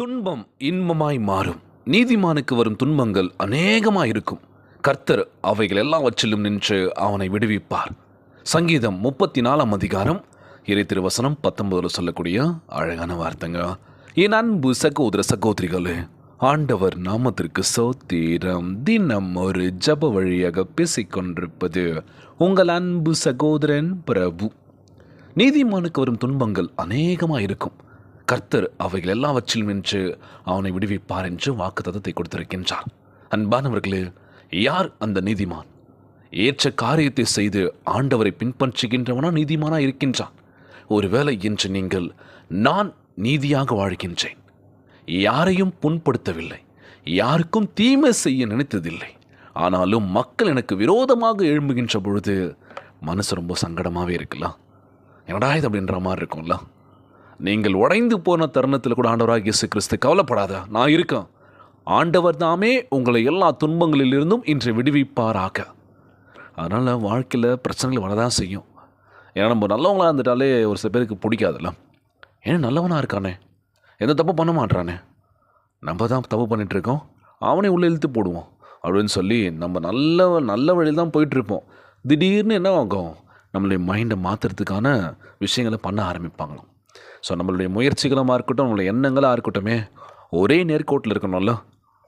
துன்பம் இன்பமாய் மாறும். நீதிமானுக்கு வரும் துன்பங்கள் அநேகமாயிருக்கும். கர்த்தர் அவைகள் எல்லாவற்றிலும் நின்று அவனை விடுவிப்பார். சங்கீதம் 34 அதிகாரம் இறை திருவசனம் 19 சொல்லக்கூடிய அழகான வார்த்தைங்க. என் அன்பு சகோதர சகோதரிகளே, ஆண்டவர் நாமத்திற்கு சோத்திரம். தினம் ஒரு ஜப வழியாக பேசிக்கொண்டிருப்பது உங்கள் அன்பு சகோதரன் பிரபு. நீதிமானுக்கு வரும் துன்பங்கள் அநேகமாயிருக்கும். கர்த்தர் அவைகள் எல்லாவற்றிலும் நின்று அவனை விடுவிப்பார் என்று வாக்குத்தத்தத்தை கொடுத்திருக்கின்றார். அன்பானவர்களே, யார் அந்த நீதிமான்? ஏற்ற காரியத்தை செய்து ஆண்டவரை பின்பற்றுகின்றவனா நீதிமானா இருக்கின்றான். ஒருவேளை இன்று நீங்கள் நான் நீதியாக வாழ்கின்றேன், யாரையும் புண்படுத்தவில்லை, யாருக்கும் தீமை செய்ய நினைத்ததில்லை, ஆனாலும் மக்கள் எனக்கு விரோதமாக எழும்புகின்ற பொழுது மனசு ரொம்ப சங்கடமாகவே இருக்கலாம். என்னடா இது அப்படின்ற மாதிரி இருக்கும்ல. நீங்கள் உடைந்து போன தருணத்தில் கூட ஆண்டவராக இயேசு கிறிஸ்து கவலைப்படாத, நான் இருக்கேன், ஆண்டவர் தாமே உங்களை எல்லா துன்பங்களிலிருந்தும் இன்று விடுவிப்பாராக. அதனால் வாழ்க்கையில் பிரச்சனைகள் வரதான் செய்யும். ஏன்னா நம்ம நல்லவங்களாக இருந்துட்டாலே ஒரு சில பேருக்கு பிடிக்காதுல்ல. ஏன்னா நல்லவனாக இருக்கானே, எந்த தப்பு பண்ண மாட்டானே, நம்ம தான் தப்பு பண்ணிகிட்ருக்கோம், அவனை உள்ளே இழுத்து போடுவோம் அப்படின்னு சொல்லி நம்ம நல்ல வழியில் தான் போயிட்டுருப்போம். திடீர்னு என்ன ஆகும், நம்மளுடைய மைண்டை மாற்றுறதுக்கான விஷயங்களை பண்ண ஆரம்பிப்பாங்க. ஸோ நம்மளுடைய முயற்சிகளாக இருக்கட்டும், நம்மளுடைய எண்ணங்களாக இருக்கட்டுமே, ஒரே நேர்கோட்டில் இருக்கணும்ல.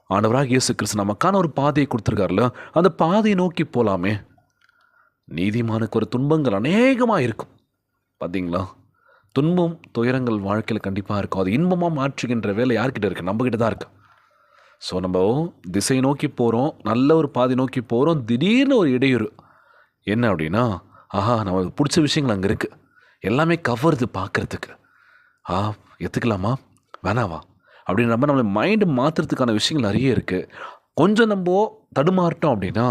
ஆண்டவராக இயேசு கிறிஸ்து நமக்கான ஒரு பாதையை கொடுத்துருக்காருல்ல, அந்த பாதையை நோக்கி போகலாமே. நீதிமானுக்கு ஒரு துன்பங்கள் அநேகமாக இருக்கும். பார்த்தீங்களா, துன்பம் துயரங்கள் வாழ்க்கையில் கண்டிப்பாக இருக்கும். அது இன்பமாக மாற்றுகின்ற வேலை யார்கிட்ட இருக்குது? நம்மக்கிட்ட தான் இருக்குது. ஸோ நம்ம திசை நோக்கி போகிறோம், நல்ல ஒரு பாதை நோக்கி போகிறோம், திடீர்னு ஒரு இடையூறு என்ன அப்படின்னா, நமக்கு பிடிச்ச விஷயங்கள் அங்கே இருக்குது, எல்லாமே கவருது பார்க்குறதுக்கு. எத்துக்கலாமா வேணாவா அப்படின்னு நம்மளை மைண்டு மாற்றுறதுக்கான விஷயங்கள் நிறைய இருக்குது. கொஞ்சம் நம்ம தடுமாறிட்டோம் அப்படின்னா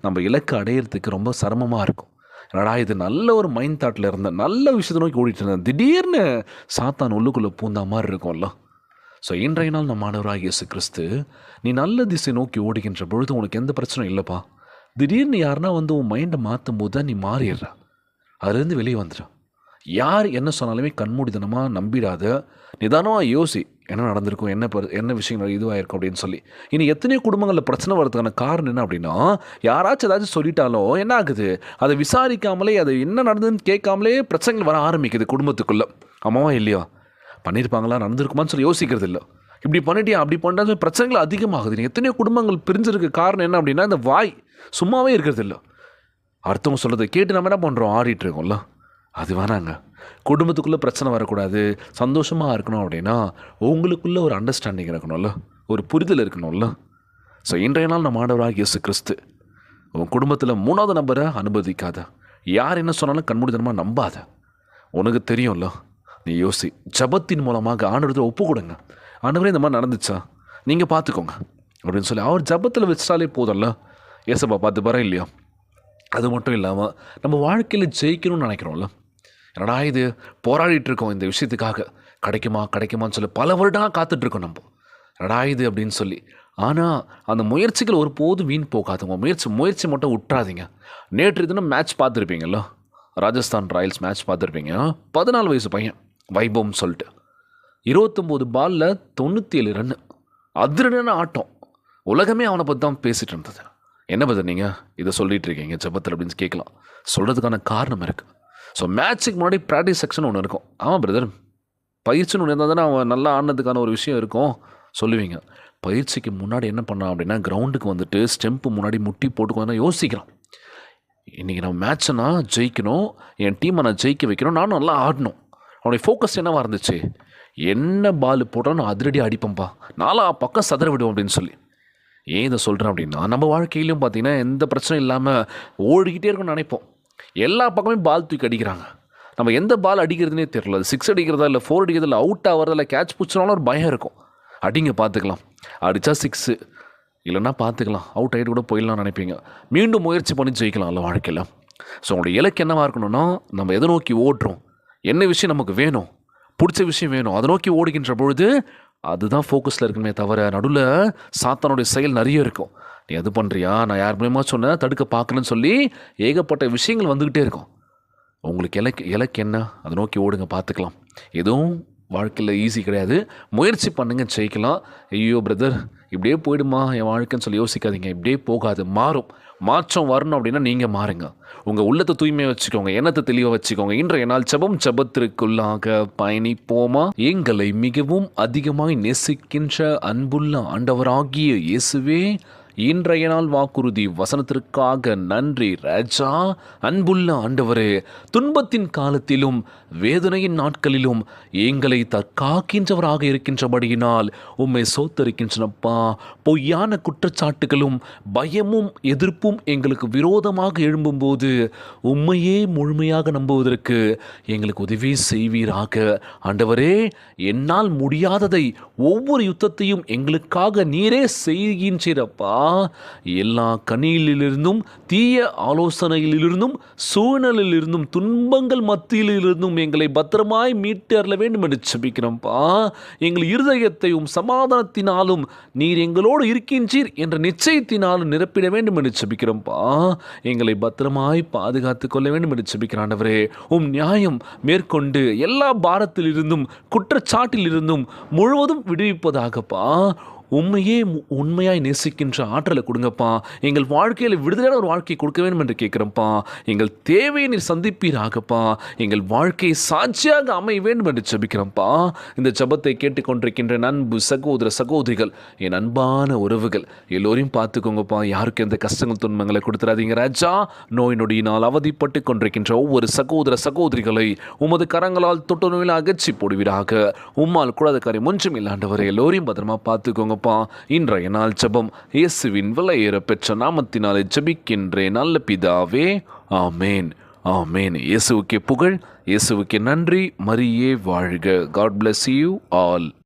நம்ம இலக்கு அடையிறதுக்கு ரொம்ப சிரமமாக இருக்கும். என்னடா இது நல்ல ஒரு மைண்ட் தாட்டில் இருந்த நல்ல விஷயத்தை நோக்கி ஓடிட்டு இருந்தேன், திடீர்னு சாத்தான் உள்ளுக்குள்ளே பூந்தா மாதிரி இருக்கும்ல. ஸோ இன்றைய நாள் நம்ம ஆண்டவராகிய இயேசு கிறிஸ்து, நீ நல்ல திசை நோக்கி ஓடுகின்ற பொழுது உனக்கு எந்த பிரச்சனையும் இல்லைப்பா. திடீர்னு யாருன்னா உன் மைண்டை மாற்றும் போது தான் நீ மாறிடுற, அதுலேருந்து வெளியே வந்துடுற. யார் என்ன சொன்னாலுமே கண்மூடித்தனமாக நம்பிடாத, நிதானமாக யோசி என்ன நடந்திருக்கும், என்ன விஷயங்கள் இதுவாக இருக்கும் அப்படின்னு சொல்லி. இனி எத்தனையோ குடும்பங்களில் பிரச்சனை வர்றதுக்கான காரணம் என்ன அப்படின்னா, யாராச்சும் ஏதாச்சும் சொல்லிட்டாலும் என்ன ஆகுது, அதை விசாரிக்காமலே, அது என்ன நடந்ததுன்னு கேட்காமலே பிரச்சனைகள் வர ஆரம்பிக்குது குடும்பத்துக்குள்ளே. ஆமாவா இல்லையா? பண்ணியிருப்பாங்களா, நடந்திருக்குமான்னு சொல்லி யோசிக்கிறது இல்லை. இப்படி பண்ணிட்டியா அப்படி பண்ணுறது பிரச்சனைகள் அதிகமாகுது. எத்தனையோ குடும்பங்கள் பிரிஞ்சிருக்க காரணம் என்ன அப்படின்னா, இந்த வாய் சும்மாவே இருக்கிறது இல்லை. அடுத்தவங்க சொல்கிறத கேட்டு நம்ம என்ன பண்ணுறோம், ஆடிட்டு இருக்கோம்ல. அது வேணாங்க. குடும்பத்துக்குள்ளே பிரச்சனை வரக்கூடாது, சந்தோஷமாக இருக்கணும் அப்படின்னா உங்களுக்குள்ளே ஒரு அண்டர்ஸ்டாண்டிங் இருக்கணும்ல, ஒரு புரிதல் இருக்கணும்ல. ஸோ இன்றைய நாள் நம்ம ஆண்டவராகிய இயேசு கிறிஸ்து, உன் குடும்பத்தில் 3வது நபரை அனுமதிக்காத, யார் என்ன சொன்னாலும் கண்மூடித்தனமாக நம்பாத. உனக்கு தெரியும்ல, நீ யோசி, ஜபத்தின் மூலமாக ஆண்டவரத்தை ஒப்பு கொடுங்க. ஆண்டவரே இந்த மாதிரி நடந்துச்சா, நீங்கள் பார்த்துக்கோங்க அப்படின்னு சொல்லி அவர் ஜபத்தில் வச்சாலே போதும்ல. ஏசப்பா பார்த்து பாரு இல்லையா? அது மட்டும் இல்லாமல் நம்ம வாழ்க்கையில் ஜெயிக்கணும்னு நினைக்கிறோம்ல. என்னடா இது, போராடிட்டு இருக்கோம் இந்த விஷயத்துக்காக, கிடைக்குமான்னு சொல்லி பல வருடம் காத்துட்ருக்கோம் நம்ம, என்னடா இது அப்படின்னு சொல்லி. ஆனால் அந்த முயற்சிகள் ஒருபோதும் வீண் போகாதுங்க. முயற்சி மட்டும் விட்டுறாதீங்க. நேற்று தினம் மேட்ச் பார்த்துருப்பீங்களோ, ராஜஸ்தான் ராயல்ஸ் மேட்ச் பார்த்துருப்பீங்க. 14 வயசு பையன் வைபவ்னு சொல்லிட்டு 29 பாலில் 97 ரன்னு, அதிரடியான ஆட்டம். உலகமே அவனை பற்றி தான் பேசிகிட்டு இருந்தது. என்ன பதர் நீங்கள் இதை சொல்லிகிட்டு இருக்கீங்க ஜபத்தில் அப்படின்னு கேட்கலாம். சொல்கிறதுக்கான காரணம் இருக்குது. ஸோ மேட்ச்சுக்கு முன்னாடி ப்ராக்டிஸ் செக்ஷன் ஒன்று இருக்கும். ஆமாம் பிரதர், பயிற்சின்னு ஒன்று இருந்தால் தானே அவன் நல்லா ஆடினதுக்கான ஒரு விஷயம் இருக்கும் சொல்லுவீங்க. பயிற்சிக்கு முன்னாடி என்ன பண்ணான் அப்படின்னா, கிரவுண்டுக்கு வந்துட்டு ஸ்டெம்ப்பு முன்னாடி முட்டி போட்டுக்கோன்னா யோசிக்கிறான். இன்றைக்கி நம்ம மேட்ச்சை நான் ஜெயிக்கணும், என் டீமை நான் ஜெயிக்க வைக்கணும், நானும் நல்லா ஆடணும். அவனுடைய ஃபோக்கஸ் என்னவாக இருந்துச்சு, என்ன பால் போட்டாலும் நான் அதிரடி அடிப்பேன்ப்பா, நாலா பக்கம் சதற விடுவோம் அப்படின்னு சொல்லி. ஏன் இதை சொல்கிறேன் அப்படின்னா, நம்ம வாழ்க்கையிலும் பார்த்திங்கன்னா எந்த பிரச்சனையும் இல்லாமல் ஓடிக்கிட்டே இருக்கும்னு நினைப்போம். எல்லா பக்கமே பால் தூக்கி அடிக்கிறாங்க. நம்ம எந்த பால் அடிக்கிறதுனே தெரியல. 6 அடிக்கிறதா இல்லை 4 அடிக்கிறதா இல்லை அவுட் ஆகிறதா இல்லை கேட்ச் பிடிச்சினாலும் ஒரு பயம் இருக்கும். அடிங்க பார்த்துக்கலாம், அடித்தா 6, இல்லைன்னா பார்த்துக்கலாம், அவுட் ஆகிட்டு கூட போயிடலாம்னு நினைப்பீங்க. மீண்டும் முயற்சி பண்ணி ஜெயிக்கலாம்ல வாழ்க்கையில். ஸோ உங்களுடைய இலக்கு என்னவாக இருக்கணும்னா, நம்ம எதை நோக்கி ஓடுறோம், என்ன விஷயம் நமக்கு வேணும், பிடிச்ச விஷயம் வேணும், அதை நோக்கி ஓடுகின்ற பொழுது அதுதான் ஃபோக்கஸில் இருக்குமே தவிர, நடுவில் சாத்தானுடைய செயல் நிறைய இருக்கும். நீ அது பண்ணுறியா, நான் யார் மூலயமா சொன்னேன் தடுக்க பார்க்கலன்னு சொல்லி ஏகப்பட்ட விஷயங்கள் வந்துக்கிட்டே இருக்கும். உங்களுக்கு இலக்கு என்ன, அதை நோக்கி ஓடுங்க, பார்த்துக்கலாம். எதுவும் வாழ்க்கையில் ஈஸி கிடையாது. முயற்சி பண்ணுங்க, ஜெயிக்கலாம். ஐயோ பிரதர் இப்படியே போயிடுமா என் வாழ்க்கைன்னு சொல்லி யோசிக்காதீங்க. இப்படியே போகாது, மாறும். மாற்றம் வரணும் அப்படின்னா நீங்கள் மாறுங்க. உங்கள் உள்ளத்தை தூய்மையாக வச்சுக்கோங்க, எண்ணத்தை தெளிவாக வச்சுக்கோங்க. இன்றைய நாள் ஜெபத்திற்குள்ளாக பயணிப்போமா? எங்களை மிகவும் அதிகமாய் நேசிக்கின்ற அன்புள்ள ஆண்டவராகிய இயேசுவே, இன்றைய நாள் வாக்குறுதி வசனத்திற்காக நன்றி ராஜா. அன்புள்ள ஆண்டவரே, துன்பத்தின் காலத்திலும் வேதனையின் நாட்களிலும் எங்களை தற்காக்கின்றவராக இருக்கின்றபடியினால் உம்மை சோத்தரிக்கின்றனப்பா. பொய்யான குற்றச்சாட்டுகளும் பயமும் எதிர்ப்பும் எங்களுக்கு விரோதமாக எழும்பும்போது உம்மையே முழுமையாக நம்புவதற்கு எங்களுக்கு உதவி செய்வீராக. ஆண்டவரே, என்னால் முடியாததை ஒவ்வொரு யுத்தத்தையும் எங்களுக்காக நீரே செய்கின்றீரப்பா. எல்லா கனியிலிருந்தும் தீய ஆலோசனையிலிருந்தும் சூழ்நிலையிலிருந்தும் துன்பங்கள் மத்தியிலிருந்தும் எங்களை பத்திரமாய் மீட்டு அருள வேண்டும் என்று ஜெபிக்கிறோம்ப்பா. எங்கள் இருதயத்தையும் சமாதானத்தினாலும் நீர் எங்களோடு இருக்கின்றீர் என்ற நிச்சயத்தினாலும் நிரப்பிட வேண்டும் என்று ஜெபிக்கிறோம்ப்பா. எங்களை பத்திரமாய் பாதுகாத்துக் கொள்ள வேண்டும் என்று ஜெபிக்கிறோம் ஆண்டவரே. உம் நியாயம் மேற்கொண்டு எல்லா பாரத்திலிருந்தும் குற்றச்சாட்டிலிருந்தும் முழுவதும் விடுவிப்பதாகப்பா. உண்மையே உண்மையாய் நேசிக்கின்ற ஆற்றலை கொடுங்கப்பா. எங்கள் வாழ்க்கையில் விடுதலையான ஒரு வாழ்க்கையை கொடுக்க வேண்டும் என்று கேட்குறோம்ப்பா. எங்கள் தேவையை நீர் சந்திப்பீராகப்பா. எங்கள் வாழ்க்கையை சாட்சியாக அமைய வேண்டும் என்று ஜெபிக்கிறோம்ப்பா. இந்த ஜெபத்தை கேட்டுக்கொண்டிருக்கின்ற அன்பு சகோதர சகோதரிகள், என் அன்பான உறவுகள் எல்லோரையும் பார்த்துக்கோங்கப்பா. யாருக்கு எந்த கஷ்டங்கள் துன்பங்களை கொடுத்துறாதீங்க ராஜா. நோய் நொடியினால் அவதிப்பட்டு கொண்டிருக்கின்ற ஒவ்வொரு சகோதர சகோதரிகளை உமது கரங்களால் தொட்டு நோயில் அகற்றி போடுவீராக. உம்மால் கூடாத காரியம் ஒன்றும் இல்லாண்டவரை எல்லோரையும் பத்திரமா பார்த்துக்கோங்க. இன்றைய நாள் ஜெபம் இயேசுவின் விலையேற பெற்ற நாமத்தினாலே ஜெபிக்கின்றேன் நல்ல பிதாவே, ஆமேன், ஆமேன். இயேசுவுக்கே புகழ், இயேசுவுக்கே நன்றி. மரியே வாழ்க. God bless you all.